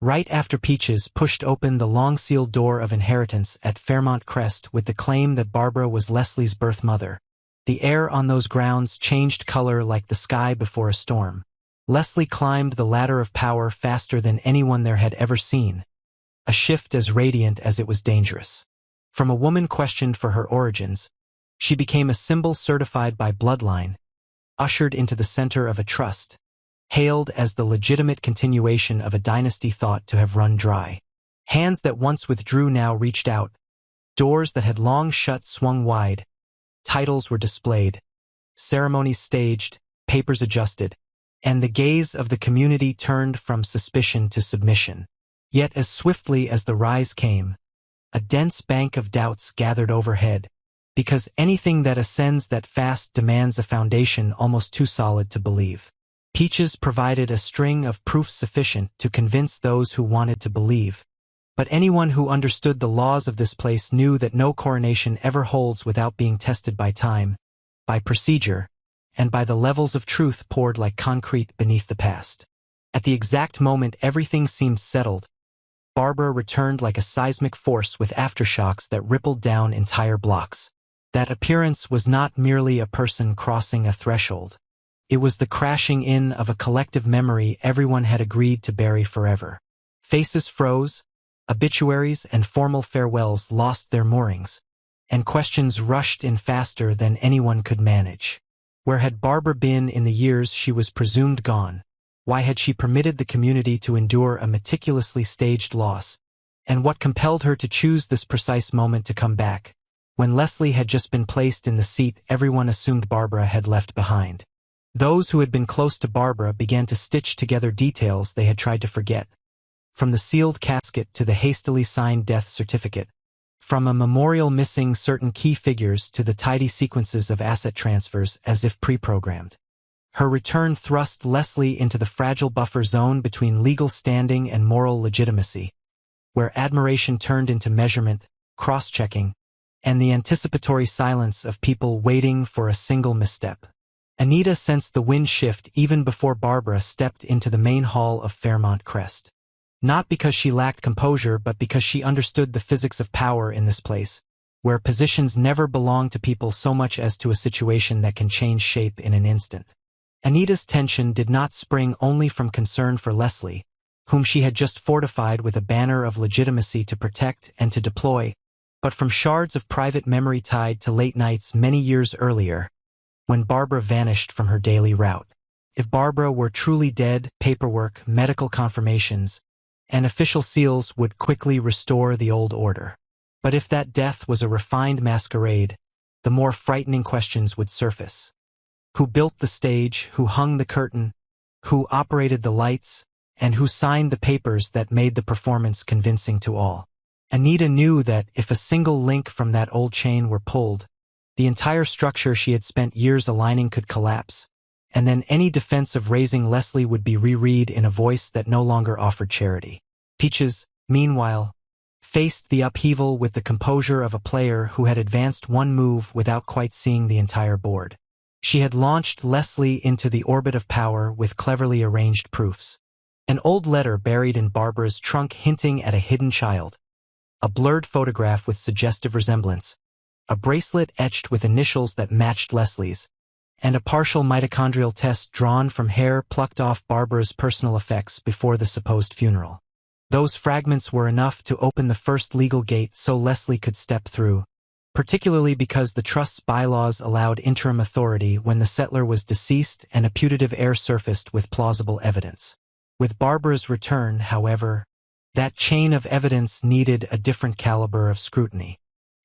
right after Peaches pushed open the long-sealed door of inheritance at Fairmont Crest with the claim that Barbara was Leslie's birth mother. The air on those grounds changed color like the sky before a storm. Leslie climbed the ladder of power faster than anyone there had ever seen, a shift as radiant as it was dangerous. From a woman questioned for her origins, she became a symbol certified by bloodline, ushered into the center of a trust, hailed as the legitimate continuation of a dynasty thought to have run dry. Hands that once withdrew now reached out, doors that had long shut swung wide, titles were displayed, ceremonies staged, papers adjusted, and the gaze of the community turned from suspicion to submission. Yet as swiftly as the rise came, a dense bank of doubts gathered overhead, because anything that ascends that fast demands a foundation almost too solid to believe. Peaches provided a string of proofs sufficient to convince those who wanted to believe, but anyone who understood the laws of this place knew that no coronation ever holds without being tested by time, by procedure, and by the levels of truth poured like concrete beneath the past. At the exact moment everything seemed settled, Barbara returned like a seismic force with aftershocks that rippled down entire blocks. That appearance was not merely a person crossing a threshold. It was the crashing in of a collective memory everyone had agreed to bury forever. Faces froze, obituaries and formal farewells lost their moorings, and questions rushed in faster than anyone could manage. Where had Barbara been in the years she was presumed gone? Why had she permitted the community to endure a meticulously staged loss? And what compelled her to choose this precise moment to come back? When Leslie had just been placed in the seat everyone assumed Barbara had left behind. Those who had been close to Barbara began to stitch together details they had tried to forget. From the sealed casket to the hastily signed death certificate. From a memorial missing certain key figures to the tidy sequences of asset transfers as if pre-programmed. Her return thrust Leslie into the fragile buffer zone between legal standing and moral legitimacy, where admiration turned into measurement, cross-checking, and the anticipatory silence of people waiting for a single misstep. Anita sensed the wind shift even before Barbara stepped into the main hall of Fairmont Crest. Not because she lacked composure, but because she understood the physics of power in this place, where positions never belong to people so much as to a situation that can change shape in an instant. Anita's tension did not spring only from concern for Leslie, whom she had just fortified with a banner of legitimacy to protect and to deploy, but from shards of private memory tied to late nights many years earlier, when Barbara vanished from her daily route. If Barbara were truly dead, paperwork, medical confirmations, and official seals would quickly restore the old order. But if that death was a refined masquerade, the more frightening questions would surface. Who built the stage, who hung the curtain, who operated the lights, and who signed the papers that made the performance convincing to all? Anita knew that if a single link from that old chain were pulled, the entire structure she had spent years aligning could collapse, and then any defense of raising Leslie would be reread in a voice that no longer offered charity. Peaches, meanwhile, faced the upheaval with the composure of a player who had advanced one move without quite seeing the entire board. She had launched Leslie into the orbit of power with cleverly arranged proofs. An old letter buried in Barbara's trunk hinting at a hidden child, a blurred photograph with suggestive resemblance, a bracelet etched with initials that matched Leslie's, and a partial mitochondrial test drawn from hair plucked off Barbara's personal effects before the supposed funeral. Those fragments were enough to open the first legal gate so Leslie could step through, particularly because the trust's bylaws allowed interim authority when the settler was deceased and a putative heir surfaced with plausible evidence. With Barbara's return, however, that chain of evidence needed a different caliber of scrutiny.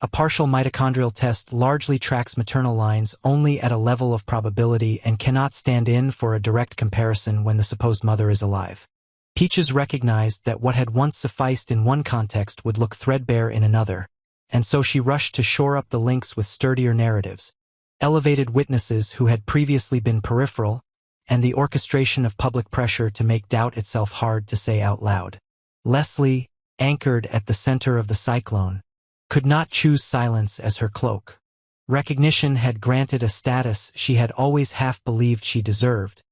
A partial mitochondrial test largely tracks maternal lines only at a level of probability and cannot stand in for a direct comparison when the supposed mother is alive. Peaches recognized that what had once sufficed in one context would look threadbare in another, and so she rushed to shore up the links with sturdier narratives, elevated witnesses who had previously been peripheral, and the orchestration of public pressure to make doubt itself hard to say out loud. Leslie, anchored at the center of the cyclone, could not choose silence as her cloak. Recognition had granted a status she had always half believed she deserved,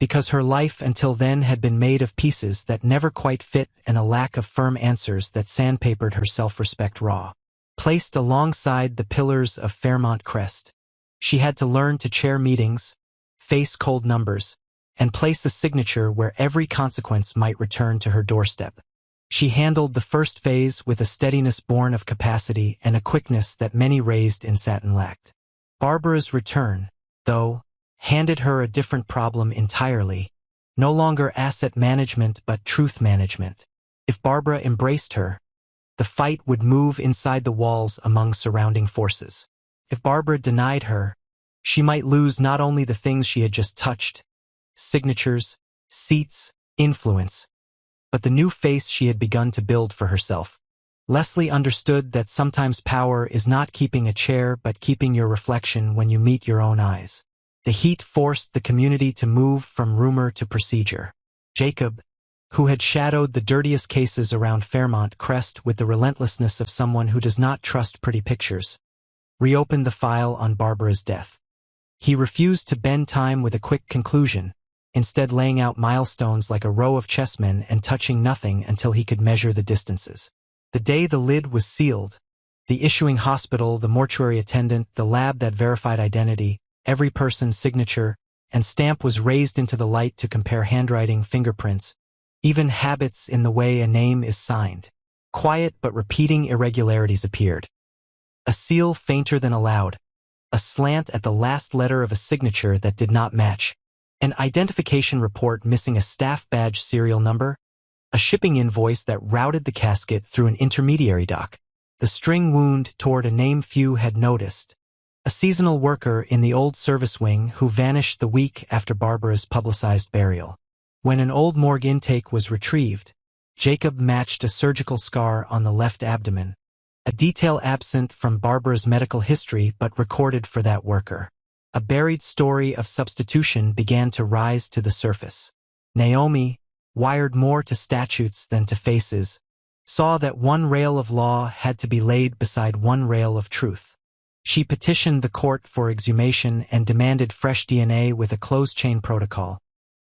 because her life until then had been made of pieces that never quite fit and a lack of firm answers that sandpapered her self-respect raw. Placed alongside the pillars of Fairmont Crest, she had to learn to chair meetings, face cold numbers, and place a signature where every consequence might return to her doorstep. She handled the first phase with a steadiness born of capacity and a quickness that many raised in satin lacked. Barbara's return, though, handed her a different problem entirely, no longer asset management but truth management. If Barbara embraced her, the fight would move inside the walls among surrounding forces. If Barbara denied her, she might lose not only the things she had just touched, signatures, seats, influence, but the new face she had begun to build for herself. Leslie understood that sometimes power is not keeping a chair but keeping your reflection when you meet your own eyes. The heat forced the community to move from rumor to procedure. Jacob, who had shadowed the dirtiest cases around Fairmont Crest with the relentlessness of someone who does not trust pretty pictures, reopened the file on Barbara's death. He refused to bend time with a quick conclusion, instead laying out milestones like a row of chessmen and touching nothing until he could measure the distances. The day the lid was sealed, the issuing hospital, the mortuary attendant, the lab that verified identity, every person's signature and stamp was raised into the light to compare handwriting, fingerprints, even habits in the way a name is signed. Quiet but repeating irregularities appeared. A seal fainter than allowed, a slant at the last letter of a signature that did not match, an identification report missing a staff badge serial number, a shipping invoice that routed the casket through an intermediary dock, the string wound toward a name few had noticed, a seasonal worker in the old service wing who vanished the week after Barbara's publicized burial. When an old morgue intake was retrieved, Jacob matched a surgical scar on the left abdomen, a detail absent from Barbara's medical history but recorded for that worker. A buried story of substitution began to rise to the surface. Naomi, wired more to statutes than to faces, saw that one rail of law had to be laid beside one rail of truth. She petitioned the court for exhumation and demanded fresh DNA with a closed-chain protocol,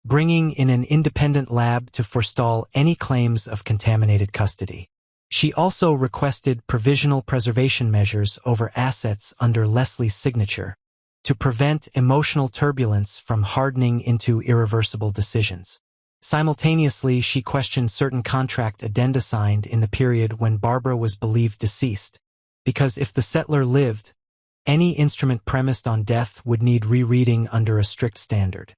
bringing in an independent lab to forestall any claims of contaminated custody. She also requested provisional preservation measures over assets under Leslie's signature to prevent emotional turbulence from hardening into irreversible decisions. Simultaneously, she questioned certain contract addenda signed in the period when Barbara was believed deceased, because if the settler lived, any instrument premised on death would need rereading under a strict standard.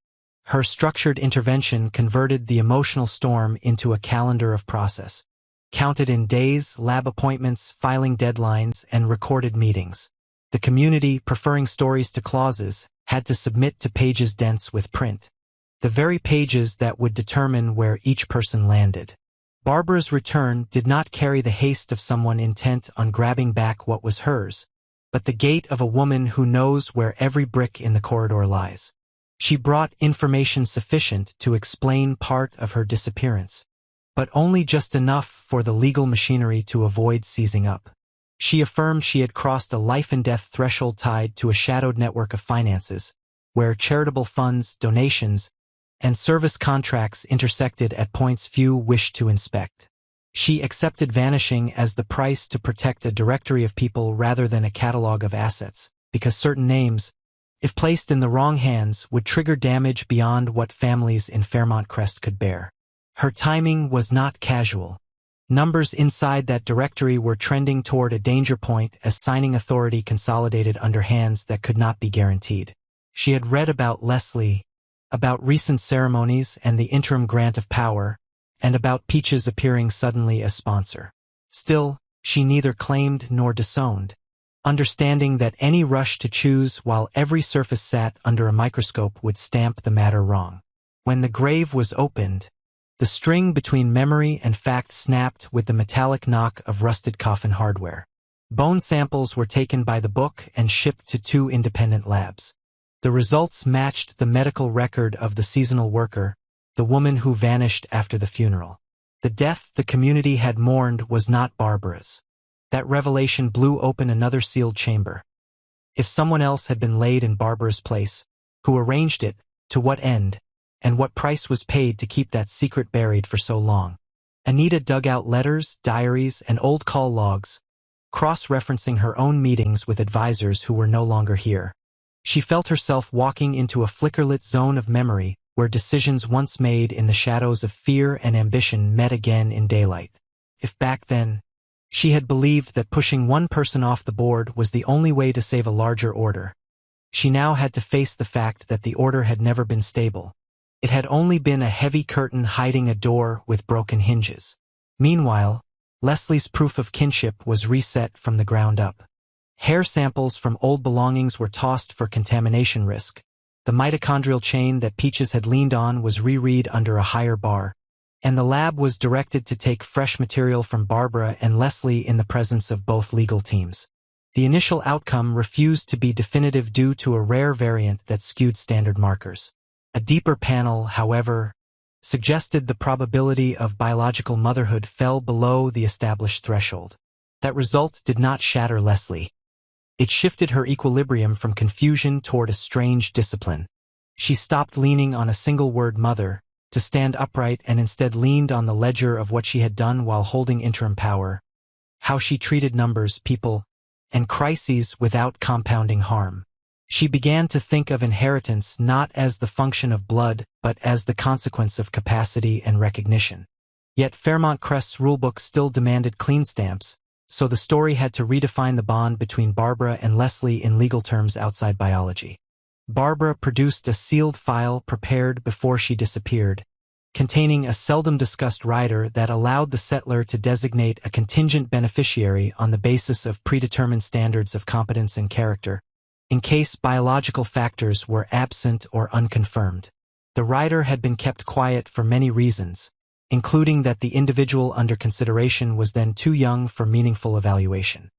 Her structured intervention converted the emotional storm into a calendar of process, counted in days, lab appointments, filing deadlines, and recorded meetings. The community, preferring stories to clauses, had to submit to pages dense with print, the very pages that would determine where each person landed. Barbara's return did not carry the haste of someone intent on grabbing back what was hers, but the gait of a woman who knows where every brick in the corridor lies. She brought information sufficient to explain part of her disappearance, but only just enough for the legal machinery to avoid seizing up. She affirmed she had crossed a life-and-death threshold tied to a shadowed network of finances, where charitable funds, donations, and service contracts intersected at points few wished to inspect. She accepted vanishing as the price to protect a directory of people rather than a catalog of assets, because certain names, if placed in the wrong hands, would trigger damage beyond what families in Fairmont Crest could bear. Her timing was not casual. Numbers inside that directory were trending toward a danger point as signing authority consolidated under hands that could not be guaranteed. She had read about Leslie, about recent ceremonies and the interim grant of power, and about Peaches appearing suddenly as sponsor. Still, she neither claimed nor disowned, understanding that any rush to choose while every surface sat under a microscope would stamp the matter wrong. When the grave was opened, the string between memory and fact snapped with the metallic knock of rusted coffin hardware. Bone samples were taken by the book and shipped to 2 independent labs. The results matched the medical record of the seasonal worker, the woman who vanished after the funeral. The death the community had mourned was not Barbara's. That revelation blew open another sealed chamber. If someone else had been laid in Barbara's place, who arranged it, to what end? and what price was paid to keep that secret buried for so long. Anita dug out letters, diaries, and old call logs, cross-referencing her own meetings with advisors who were no longer here. She felt herself walking into a flickerlit zone of memory where decisions once made in the shadows of fear and ambition met again in daylight. If back then, she had believed that pushing one person off the board was the only way to save a larger order, she now had to face the fact that the order had never been stable. It had only been a heavy curtain hiding a door with broken hinges. Meanwhile, Leslie's proof of kinship was reset from the ground up. Hair samples from old belongings were tossed for contamination risk. The mitochondrial chain that Peaches had leaned on was reread under a higher bar, and the lab was directed to take fresh material from Barbara and Leslie in the presence of both legal teams. The initial outcome refused to be definitive due to a rare variant that skewed standard markers. A deeper panel, however, suggested the probability of biological motherhood fell below the established threshold. That result did not shatter Leslie. It shifted her equilibrium from confusion toward a strange discipline. She stopped leaning on a single-word mother to stand upright and instead leaned on the ledger of what she had done while holding interim power, how she treated numbers, people, and crises without compounding harm. She began to think of inheritance not as the function of blood, but as the consequence of capacity and recognition. Yet Fairmont Crest's rulebook still demanded clean stamps, so the story had to redefine the bond between Barbara and Leslie in legal terms outside biology. Barbara produced a sealed file prepared before she disappeared, containing a seldom-discussed rider that allowed the settler to designate a contingent beneficiary on the basis of predetermined standards of competence and character, in case biological factors were absent or unconfirmed. The rider had been kept quiet for many reasons, including that the individual under consideration was then too young for meaningful evaluation.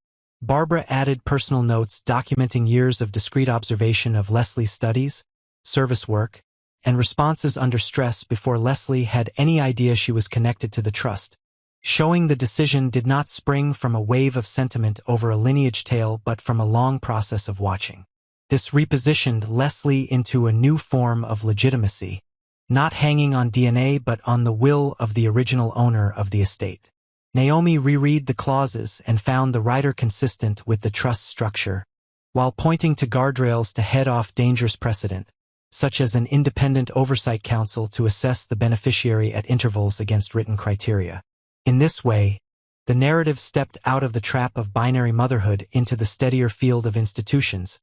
Barbara added personal notes documenting years of discrete observation of Leslie's studies, service work, and responses under stress before Leslie had any idea she was connected to the trust, showing the decision did not spring from a wave of sentiment over a lineage tale but from a long process of watching. This repositioned Leslie into a new form of legitimacy, not hanging on DNA but on the will of the original owner of the estate. Naomi reread the clauses and found the rider consistent with the trust structure, while pointing to guardrails to head off dangerous precedent, such as an independent oversight council to assess the beneficiary at intervals against written criteria. In this way, the narrative stepped out of the trap of binary motherhood into the steadier field of institutions,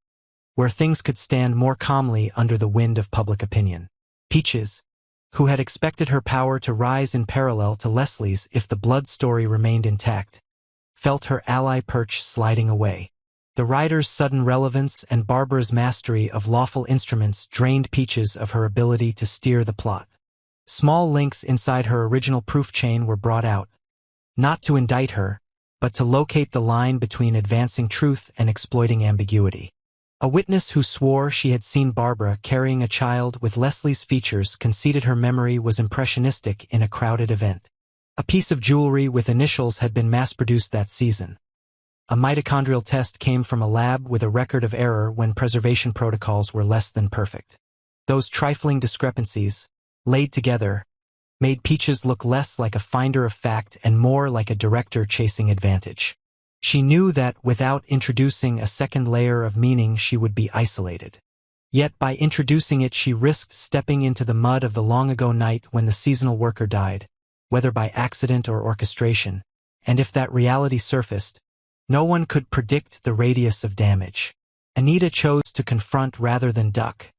where things could stand more calmly under the wind of public opinion. Peaches, who had expected her power to rise in parallel to Leslie's if the blood story remained intact, felt her ally perch sliding away. The rider's sudden relevance and Barbara's mastery of lawful instruments drained Peaches of her ability to steer the plot. Small links inside her original proof chain were brought out, not to indict her, but to locate the line between advancing truth and exploiting ambiguity. A witness who swore she had seen Barbara carrying a child with Leslie's features conceded her memory was impressionistic in a crowded event. A piece of jewelry with initials had been mass-produced that season. A mitochondrial test came from a lab with a record of error when preservation protocols were less than perfect. Those trifling discrepancies, laid together, made Peaches look less like a finder of fact and more like a director chasing advantage. She knew that without introducing a second layer of meaning she would be isolated. Yet by introducing it she risked stepping into the mud of the long-ago night when the seasonal worker died, whether by accident or orchestration, and if that reality surfaced, no one could predict the radius of damage. Anita chose to confront rather than duck,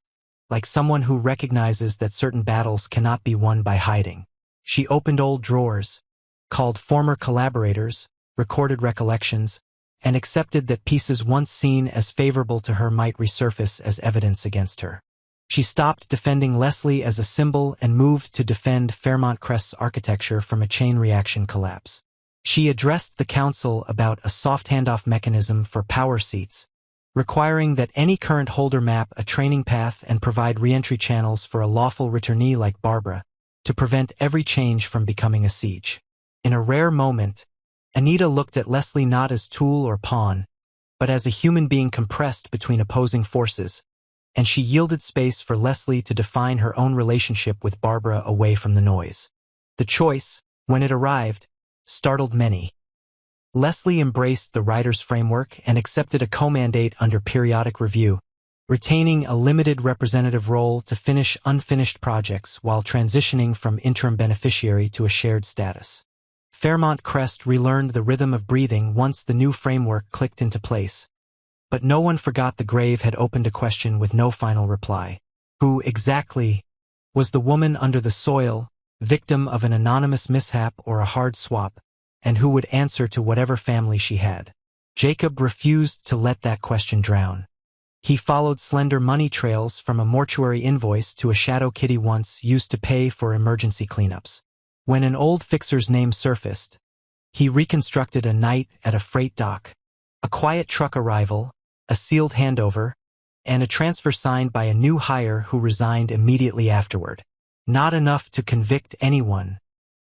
like someone who recognizes that certain battles cannot be won by hiding. She opened old drawers, called former collaborators, recorded recollections, and accepted that pieces once seen as favorable to her might resurface as evidence against her. She stopped defending Leslie as a symbol and moved to defend Fairmont Crest's architecture from a chain reaction collapse. She addressed the council about a soft handoff mechanism for power seats, requiring that any current holder map a training path and provide re-entry channels for a lawful returnee like Barbara, to prevent every change from becoming a siege. In a rare moment, Anita looked at Leslie not as tool or pawn, but as a human being compressed between opposing forces, and she yielded space for Leslie to define her own relationship with Barbara away from the noise. The choice, when it arrived, startled many. Leslie embraced the writer's framework and accepted a co-mandate under periodic review, retaining a limited representative role to finish unfinished projects while transitioning from interim beneficiary to a shared status. Fairmont Crest relearned the rhythm of breathing once the new framework clicked into place. But no one forgot the grave had opened a question with no final reply. Who, exactly, was the woman under the soil, victim of an anonymous mishap or a hard swap, and who would answer to whatever family she had? Jacob refused to let that question drown. He followed slender money trails from a mortuary invoice to a shadow kitty once used to pay for emergency cleanups. When an old fixer's name surfaced, he reconstructed a night at a freight dock, a quiet truck arrival, a sealed handover, and a transfer signed by a new hire who resigned immediately afterward. Not enough to convict anyone,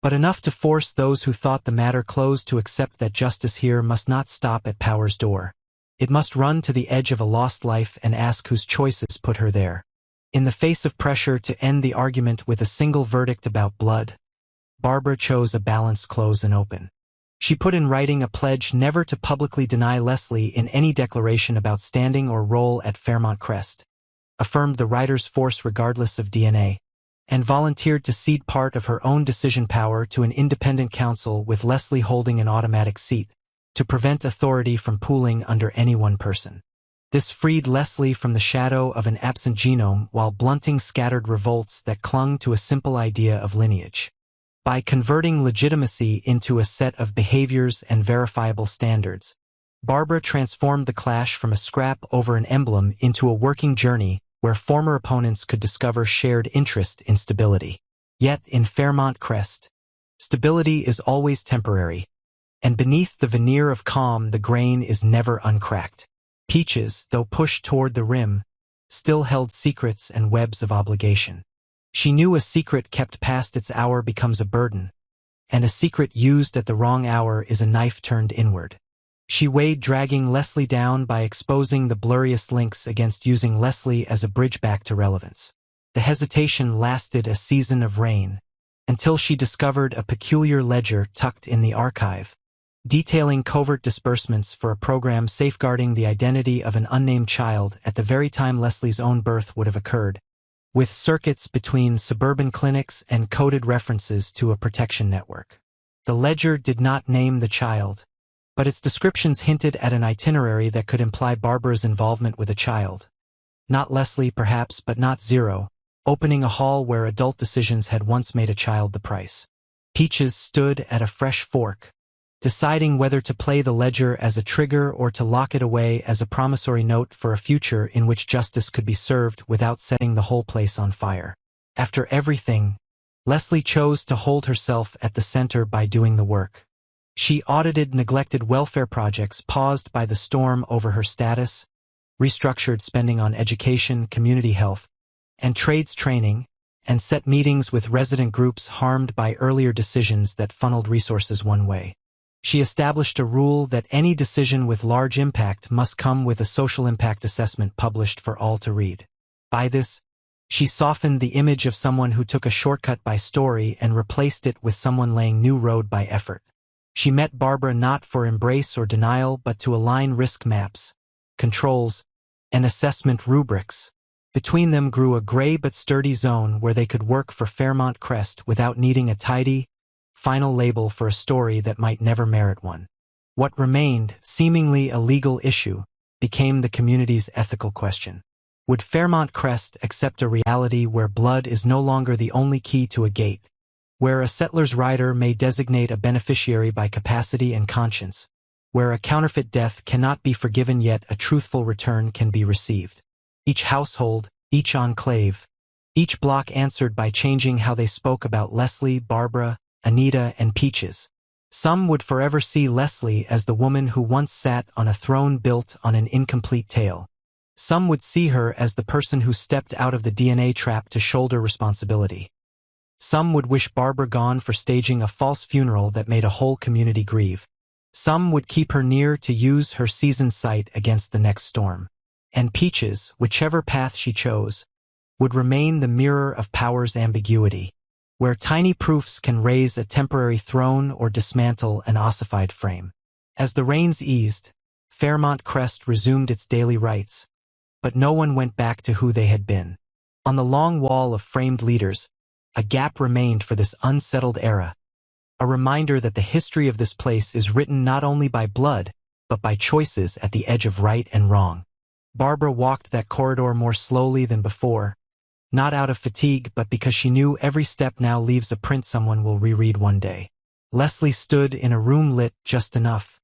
but enough to force those who thought the matter closed to accept that justice here must not stop at power's door. It must run to the edge of a lost life and ask whose choices put her there. In the face of pressure to end the argument with a single verdict about blood, Barbara chose a balanced close and open. She put in writing a pledge never to publicly deny Leslie in any declaration about standing or role at Fairmont Crest, affirmed the writer's force regardless of DNA, and volunteered to cede part of her own decision power to an independent counsel with Leslie holding an automatic seat, to prevent authority from pooling under any one person. This freed Leslie from the shadow of an absent genome while blunting scattered revolts that clung to a simple idea of lineage. By converting legitimacy into a set of behaviors and verifiable standards, Barbara transformed the clash from a scrap over an emblem into a working journey where former opponents could discover shared interest in stability. Yet, in Fairmont Crest, stability is always temporary, and beneath the veneer of calm the grain is never uncracked. Peaches, though pushed toward the rim, still held secrets and webs of obligation. She knew a secret kept past its hour becomes a burden, and a secret used at the wrong hour is a knife turned inward. She weighed dragging Leslie down by exposing the blurriest links against using Leslie as a bridge back to relevance. The hesitation lasted a season of rain, until she discovered a peculiar ledger tucked in the archive, detailing covert disbursements for a program safeguarding the identity of an unnamed child at the very time Leslie's own birth would have occurred, with circuits between suburban clinics and coded references to a protection network. The ledger did not name the child, but its descriptions hinted at an itinerary that could imply Barbara's involvement with a child. Not Leslie, perhaps, but not zero, opening a hall where adult decisions had once made a child the price. Peaches stood at a fresh fork, deciding whether to play the ledger as a trigger or to lock it away as a promissory note for a future in which justice could be served without setting the whole place on fire. After everything, Leslie chose to hold herself at the center by doing the work. She audited neglected welfare projects paused by the storm over her status, restructured spending on education, community health, and trades training, and set meetings with resident groups harmed by earlier decisions that funneled resources one way. She established a rule that any decision with large impact must come with a social impact assessment published for all to read. By this, she softened the image of someone who took a shortcut by story and replaced it with someone laying new road by effort. She met Barbara not for embrace or denial but to align risk maps, controls, and assessment rubrics. Between them grew a gray but sturdy zone where they could work for Fairmont Crest without needing a tidy, final label for a story that might never merit one. What remained, seemingly a legal issue, became the community's ethical question. Would Fairmont Crest accept a reality where blood is no longer the only key to a gate, where a settler's rider may designate a beneficiary by capacity and conscience, where a counterfeit death cannot be forgiven yet a truthful return can be received? Each household, each enclave, each block answered by changing how they spoke about Leslie, Barbara, Anita, and Peaches. Some would forever see Leslie as the woman who once sat on a throne built on an incomplete tale. Some would see her as the person who stepped out of the DNA trap to shoulder responsibility. Some would wish Barbara gone for staging a false funeral that made a whole community grieve. Some would keep her near to use her seasoned sight against the next storm. and Peaches, whichever path she chose, would remain the mirror of power's ambiguity, where tiny proofs can raise a temporary throne or dismantle an ossified frame. As the rains eased, Fairmont Crest resumed its daily rites, but no one went back to who they had been. On the long wall of framed leaders, a gap remained for this unsettled era, a reminder that the history of this place is written not only by blood, but by choices at the edge of right and wrong. Barbara walked that corridor more slowly than before, not out of fatigue but because she knew every step now leaves a print someone will reread one day. Leslie stood in a room lit just enough,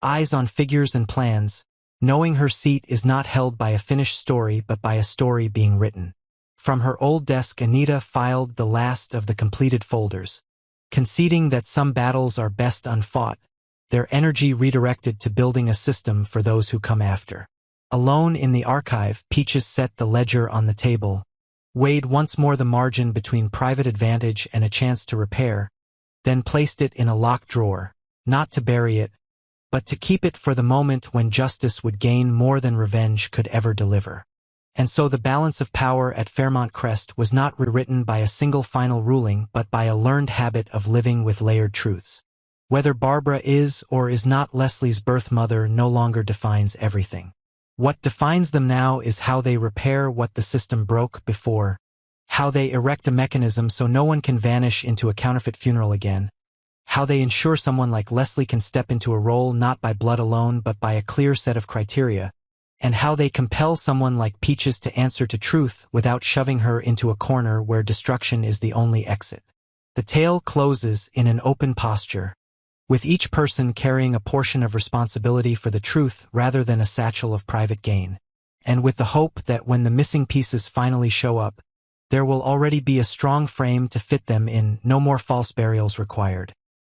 eyes on figures and plans, knowing her seat is not held by a finished story but by a story being written. From her old desk, Anita filed the last of the completed folders, conceding that some battles are best unfought, their energy redirected to building a system for those who come after. Alone in the archive, Peaches set the ledger on the table, weighed once more the margin between private advantage and a chance to repair, then placed it in a locked drawer, not to bury it, but to keep it for the moment when justice would gain more than revenge could ever deliver. And so the balance of power at Fairmont Crest was not rewritten by a single final ruling but by a learned habit of living with layered truths. Whether Barbara is or is not Leslie's birth mother no longer defines everything. What defines them now is how they repair what the system broke before, how they erect a mechanism so no one can vanish into a counterfeit funeral again, how they ensure someone like Leslie can step into a role not by blood alone but by a clear set of criteria, and how they compel someone like Peaches to answer to truth without shoving her into a corner where destruction is the only exit. The tale closes in an open posture, with each person carrying a portion of responsibility for the truth rather than a satchel of private gain, and with the hope that when the missing pieces finally show up, there will already be a strong frame to fit them in. No more false burials required.